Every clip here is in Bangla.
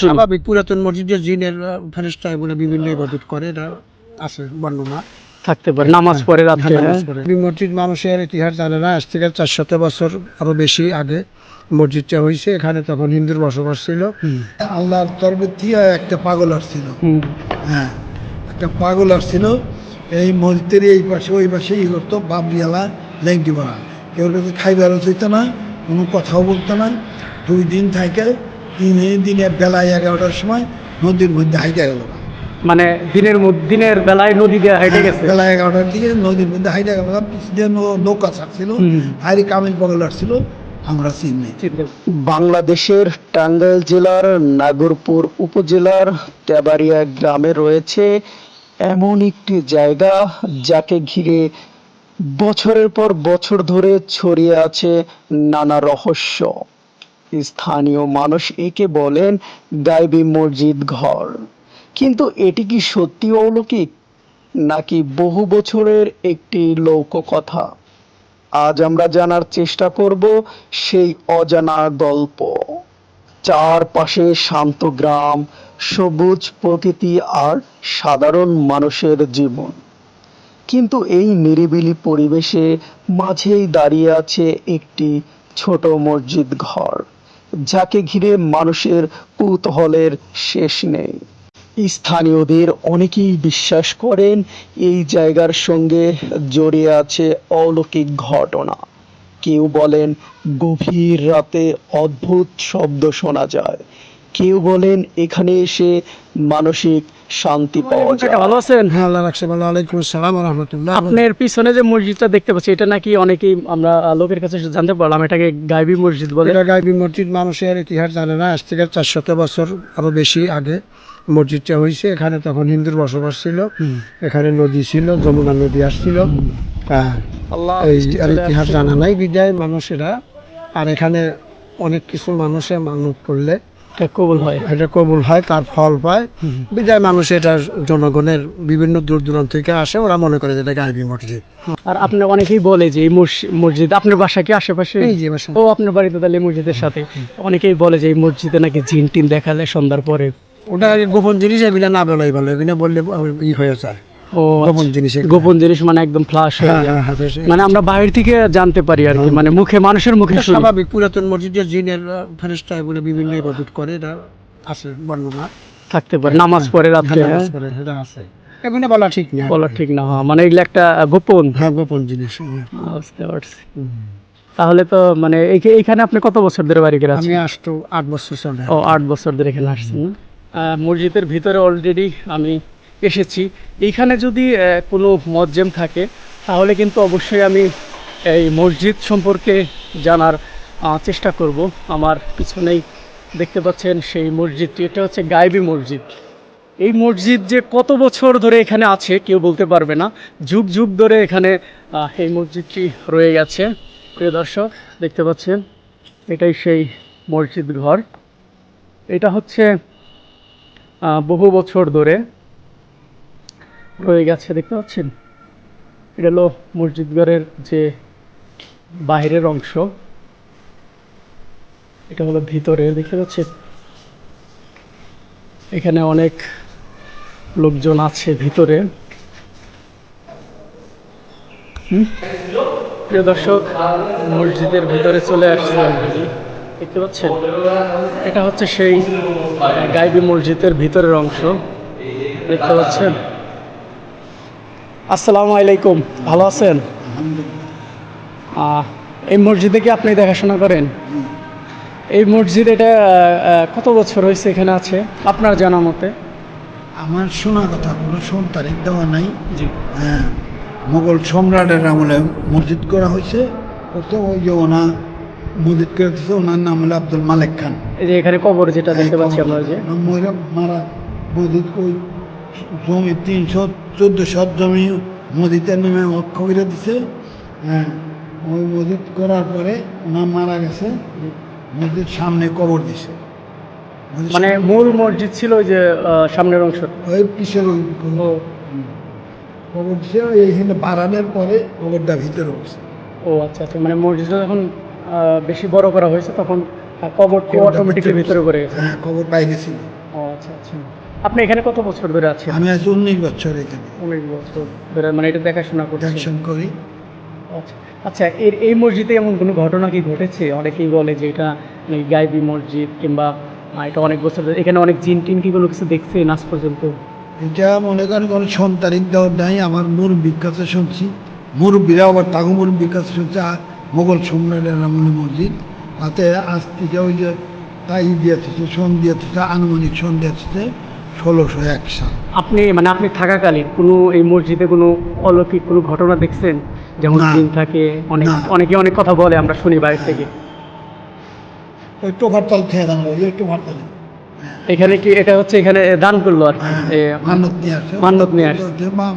স্বাভাবিক পুরাতন মসজিদে জিনের ফেরেশতা এগুলো বিভিন্ন ইবাদত করে, এটা আছে বর্ণনা থাকতে পারে, নামাজ পড়ে রাত্রে। নামাজ পড়ে। এই মসজিদ মানুষের ইতিহাস জানে না, আজ থেকে 400 বছর আরো বেশি আগে মসজিদটা হয়েছে। এখানে তখন হিন্দুর বসবাস ছিল। আল্লাহর তরফ থেকে একটা পাগল আসছিল, হ্যাঁ একটা পাগল আসছিল। এই মসজিদের এই পাশে ওই পাশে ই করতো, বাবরিয়ালা লেংটি বাড়া, কেউ কাছে খাইবারও চাইতো না, কোনো কথাও বলতো না। 2 দিন থাকে, দিনে বেলা 11টার সময় নদীর মধ্যে হাইটে গেল। মানে দিনের বেলায় নদী দিয়ে হেঁটে গেছে। বেলা 11টার দিকে নদীর মধ্যে হাইটে গেল, পিছন দিয়ে নৌকা ছাড়ছিল, হাইরে কামিল পাগল আসছিল, আমরা চিনি। বাংলাদেশের টাঙ্গাইল জেলার নাগরপুর উপজেলার তেবাড়িয়া গ্রামে রয়েছে এমন একটি জায়গা যাকে ঘিরে বছরের পর বছর ধরে ছড়িয়ে আছে নানা রহস্য। স্থানীয় মানুষ একে বলেন গায়বী মসজিদ ঘর। কিন্তু এটি কি সত্যি অলৌকিক নাকি বহু বছরের একটি লোককথা? আজ আমরা জানার চেষ্টা করব সেই অজানা গল্প। চারপাশে শান্ত গ্রাম, সবুজ প্রকৃতি আর সাধারণ মানুষের জীবন। কিন্তু এই নিরিবিলি পরিবেশে মাঝেই দাঁড়িয়ে আছে একটি ছোট মসজিদ ঘর, যাকে ঘিরে মানুষের কৌতূহলের শেষ নেই। স্থানীয়দের অনেকেই বিশ্বাস করেন এই জায়গার সঙ্গে জড়িয়ে আছে অলৌকিক ঘটনা। কেউ বলেন গভীর রাতে অদ্ভুত শব্দ শোনা যায়, কেউ বলেন এখানে এসে মানসিক শান্তি পাওয়া যায়। ভালো আছেন? হ্যাঁ, আল্লাহ রাখছে ভালো। ওয়ালাইকুম আসসালাম ওয়া রাহমাতুল্লাহ। আপনার পিছনে যে মসজিদটা দেখতে পাচ্ছি, এটা নাকি অনেকেই আমরা লোকের কাছে জানতে পারলাম এটাকে গায়বী মসজিদ বলে। এটা গায়বী মসজিদ, মানুষের ইতিহাস জানে না, আজ থেকে 400 বছর আরো বেশি আগে মসজিদটা হয়েছে। এখানে তখন হিন্দুর বসবাস ছিল, এখানে নদী ছিল, যমুনা নদী আসছিল। এই আর ইতিহাস জানা নাই বিদায় মানুষেরা, আর এখানে অনেক কিছু মানুষে মানত করলে এটা কবুল হয়। এটা কবুল হয়, তার ফল পায় বিদায় মানুষ এটা জনগণের বিভিন্ন দূর দূরান্ত থেকে আসে, ওরা মনে করে যে এটা গায়বী মসজিদ। আর আপনার অনেকেই বলে যে এই মসজিদ, আপনার বাসা কি আশেপাশে? এই যে বাসা। ও আপনার বাড়িতে তাহলে এই মসজিদের সাথে। অনেকেই বলে যে এই মসজিদে নাকি জিন টিন দেখালে সন্ধ্যার পরে। ওটা গোপন জিনিস, এগুলা না বলাই ভালো, এগুলা বললে ই হয়ে যায়। ও গোপন জিনিস এগুলো। গোপন জিনিস মানে একদম ফ্লাশ হয়ে যায়। হ্যাঁ, হ্যাঁ, হ্যাঁ, মানে আমরা বাইরে থেকে জানতে পারি আর কি, মানে মানুষের মুখে এটা শুনি। স্বাভাবিক পুরাতন মসজিদের জিনের ফেরেশতা এগুলো বিভিন্ন ইবাদত করে, এটা আছে বর্ণনা। থাকতে পারে, নামাজ পড়ে রাত্রে। নামাজ পড়ে, এটা আছে, এগুলো বলা ঠিক না। বলা ঠিক না, হ্যাঁ, মানে এগুলো একটা গোপন। হ্যাঁ, গোপন জিনিস। বুঝতে পারছি। তাহলে তো মানে এইখানে আপনি কত বছর ধরে বাড়ি করে আছেন? আমি আসতো 8 বছর চলে। ও 8 বছর ধরে এখানে আসছেন না? মসজিদের ভিতরে অলরেডি আমি এসেছি। এইখানে যদি কোনো মজ্জেম থাকে তাহলে কিন্তু অবশ্যই আমি এই মসজিদ সম্পর্কে জানার চেষ্টা করব। আমার পিছনেই দেখতে পাচ্ছেন সেই মসজিদটি, এটা হচ্ছে গায়বী মসজিদ। এই মসজিদ যে কত বছর ধরে এখানে আছে কেউ বলতে পারবে না, যুগ যুগ ধরে এখানে এই মসজিদটি রয়ে গেছে। প্রিয় দর্শক, দেখতে পাচ্ছেন এটাই সেই মসজিদ ঘর। এটা হচ্ছে বহু বছর ধরে রয়ে গেছে, দেখতে পাচ্ছেন। এটা হলো মসজিদ ঘরের যে বাইরের অংশ, এটা হলো ভিতরে, দেখতে পাচ্ছেন। এখানে অনেক লোকজন আছে ভিতরে। প্রিয় দর্শক, মসজিদের ভিতরে চলে আসছে অলরেডি, দেখতে পাচ্ছেন। এটা হচ্ছে সেই গায়বী মসজিদের ভিতরের অংশ, দেখতে পাচ্ছেন। আসসালামু আলাইকুম, ভালো আছেন? এই মসজিদে কি আপনি দেখাশোনা করেন? এই মসজিদ এটা কত বছর হয়েছে এখানে আছে আপনার জানা মতে? আমার শোনা কথা, কোনো তারিখ দেওয়া নাই। জি। হ্যাঁ, মোগল সম্রাটের আমলে মসজিদ করা হয়েছে। প্রথম ওই যে মসজিদ করে দিচ্ছে, ওনার নাম হলো আব্দুল মালেক খান। এই যে এখানে কবর যেটা দেখতে পাচ্ছি আমরা, যে মারা মসজিদ ওই জমি 300-1400 জমি মসজিদের নামে অক্ষ করে দিছে। হ্যাঁ, ওই মসজিদ করার পরে ওনার মারা গেছে, মসজিদ সামনে কবর দিছে। মানে মূল মসজিদ ছিল ওই যে সামনের অংশ। ওই পিছনে ওই কবর দিছে, এইখানে বাড়ানোর পরে কবরটা ভিতরে উঠছে। ও আচ্ছা আচ্ছা, মানে মসজিদটা যখন বেশি বড় করা হয়েছে তখন কবরটি অটোমেটিক্যালি ভিতরে করে গেছে। হ্যাঁ, কবর বাইরে ছিল। ও আচ্ছা আচ্ছা। আপনি এখানে কত বছর ধরে আছেন? আমি আজ 19 বছর এখানে অনেক বছর ধরে, মানে এটা দেখাশোনা করছেন। অ্যাকশন করি। আচ্ছা আচ্ছা, এই মসজিদে এমন কোনো ঘটনা কি ঘটেছে? অনেকেই বলে যে এটা গায়বী মসজিদ, কিংবা এটা অনেক বছর ধরে, এখানে অনেক জিন টিন কি কোনো কিছু দেখছেন আজ পর্যন্ত? এটা মনে করেন কোনো সন্তানিক দেওয়ার নাই, আমার মুরব্বীর কাছে শুনছি, মুরব্বীরা আবার তাগো মুরব্বীর কাছে শুনছে মোগল সম্রাটের আমলে মসজিদ। তাতে আজ থেকে ওই যে তাই দিয়েছে, সন দিয়েছে, আনুমানিক সন দিয়েছে 1601 সাল। আপনি থাকাকালীন কোনো এই মসজিদে কোনো অলৌকিক কোনো ঘটনা দেখছেন? যেমন না। জিন থাকে, না। অনেকে অনেক কথা বলে, আমরা শুনি বাইরে থেকে। ওই টোকার তল খেয়ে দাঁড়ানো, ওই টোকার তলে এখানে কি এটা হচ্ছে এখানে দান করলো আর কি? মান্নত নিয়ে আসে, মান্যত নিয়ে আসে।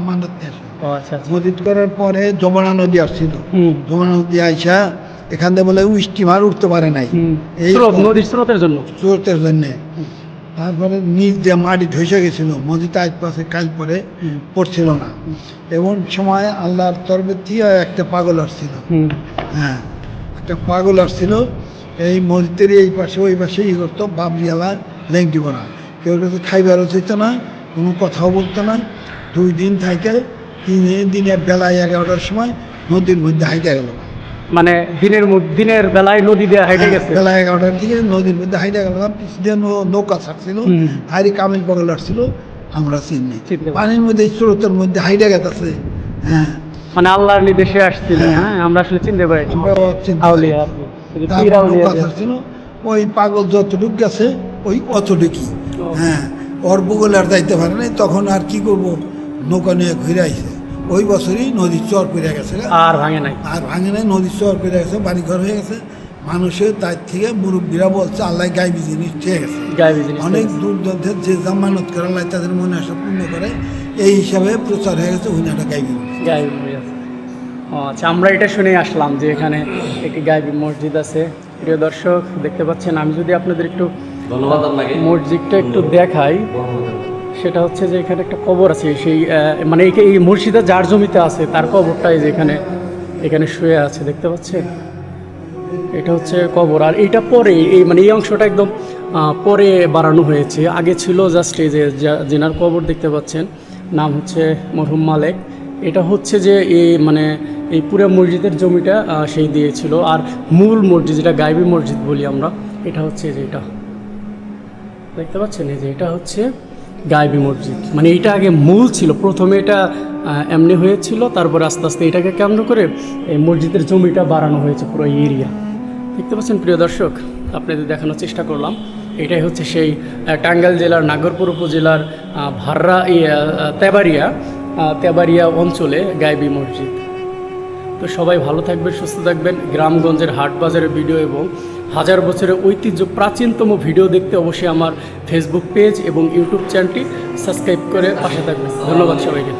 মান্নত নিয়ে আসে। ও আচ্ছা আচ্ছা। মসজিদ করার পরে যমুনা নদী আসছিল, হুম যমুনা নদী আইসা এখান থেকে বলে স্টিমার উঠতে পারে নাই হুম। এই স্রোত, নদীর স্রোতের জন্য। স্রোতের জন্যে। তারপরে নিচ দিয়ে মাটি ধসে গেছিল, মসজিদ আজ পাশে কাল পরে হুম। পড়ছিল না। এমন সময় আল্লাহর তরফে থেকে একটা পাগল আসছিল। হুম হ্যাঁ, একটা পাগল আসছিল, এই মসজিদের এই পাশে ওই পাশে ই করতো, বাবরিয়ালা লেংটি পড়া, কেউ কাছে খাইবারও যেত না, কোনো কথাও বলতো না। 2 দিন থাকে, দিনের বেলায় 11টার সময় নদীর মধ্যে হাইটে গেল। মানে দিনের বেলায় নদী দিয়ে হেঁটে গেছে। বেলা 11টার দিকে নদীর মধ্যে হাইটে গেল, পিছ দিয়ে নৌকা ছাড়ছিল, হুম। হাইরে কামিল পাগল আসছিল, আমরা চিনি চিনতে পারি। পানির মধ্যে স্রোতের মধ্যে হাইটে গেছে। হ্যাঁ, মানে আল্লাহর নির্দেশে আসছিল। হ্যাঁ, আমরা আসলে চিনতে পারি। আমরা চিনতে পারি। আউলিয়া আর কি। পীর তারপর আউলিয়া। নৌকা ছাড়ছিল, ওই পাগল যতটুক গেছে ওই অতটুকুই। হ্যাঁ, ওর ভূগোলে আর যাইতে পারে নাই, তখন আর কি করব, নৌকা নিয়ে ঘুরে আইছে। ওই বছরই নদীর চর পড়ে গেছে, আর ভাঙে নাই। আর ভাঙে নাই, নদীর চর পড়ে গেছে, বাড়িঘর হয়ে গেছে। মানুষের তার থেকে মুরব্বীরা বলছে আল্লাহ গাইবি জিনিস ঠিক আছে। গায়েবী জিনিস। অনেক দূর দূরান্তের যে জামানত করে আল্লাহ তাদের মনে আশা পূর্ণ করে, এই হিসাবে প্রচার হয়ে গেছে হুইনাটা গাইবি। গায়েবী হয়ে আছে। ও আচ্ছা, আমরা এটা শুনে আসলাম যে এখানে একটি গায়েবী মসজিদ আছে। প্রিয় দর্শক, দেখতে পাচ্ছেন, আমি যদি আপনাদের একটু মসজিদটা একটু দেখাই, সেটা হচ্ছে যে এখানে একটা কবর আছে। সেই মানে এই মসজিদে যার জমিতে আছে তার কবরটাই যে এখানে শুয়ে আছে, দেখতে পাচ্ছেন? এটা হচ্ছে কবর। আর এটা পরে এই অংশটা একদম পরে বাড়ানো হয়েছে। আগে ছিল জাস্ট এই যে যেনার কবর দেখতে পাচ্ছেন, নাম হচ্ছে মরহুম মালেক। এটা হচ্ছে যে এই পুরো মসজিদের জমিটা সেই দিয়েছিল। আর মূল মসজিদ, যেটা গায়েবী মসজিদ বলি আমরা, এটা হচ্ছে যে এটা দেখতে পাচ্ছেন, এই যে এটা হচ্ছে গায়েবী মসজিদ। মানে এটা আগে মূল ছিল, প্রথমে এটা এমনি হয়েছিল, তারপরে আস্তে আস্তে এটাকে কেন্দ্র করে এই মসজিদের জমিটা বাড়ানো হয়েছে, পুরো এরিয়া। দেখতে পাচ্ছেন প্রিয় দর্শক, আপনাদের দেখানোর চেষ্টা করলাম। এটাই হচ্ছে সেই টাঙ্গাইল জেলার নাগরপুর উপজেলার ভাররা তেবারিয়া অঞ্চলে গায়েবী মসজিদ। তো সবাই ভালো থাকবেন, সুস্থ থাকবেন। গ্রামগঞ্জের হাট বাজারের ভিডিও এবং 1000 বছরের ঐতিহ্য প্রাচীনতম ভিডিও দেখতে অবশ্যই আমার ফেসবুক পেজ এবং ইউটিউব চ্যানেলটি সাবস্ক্রাইব করে পাশে থাকবেন। ধন্যবাদ সবাইকে।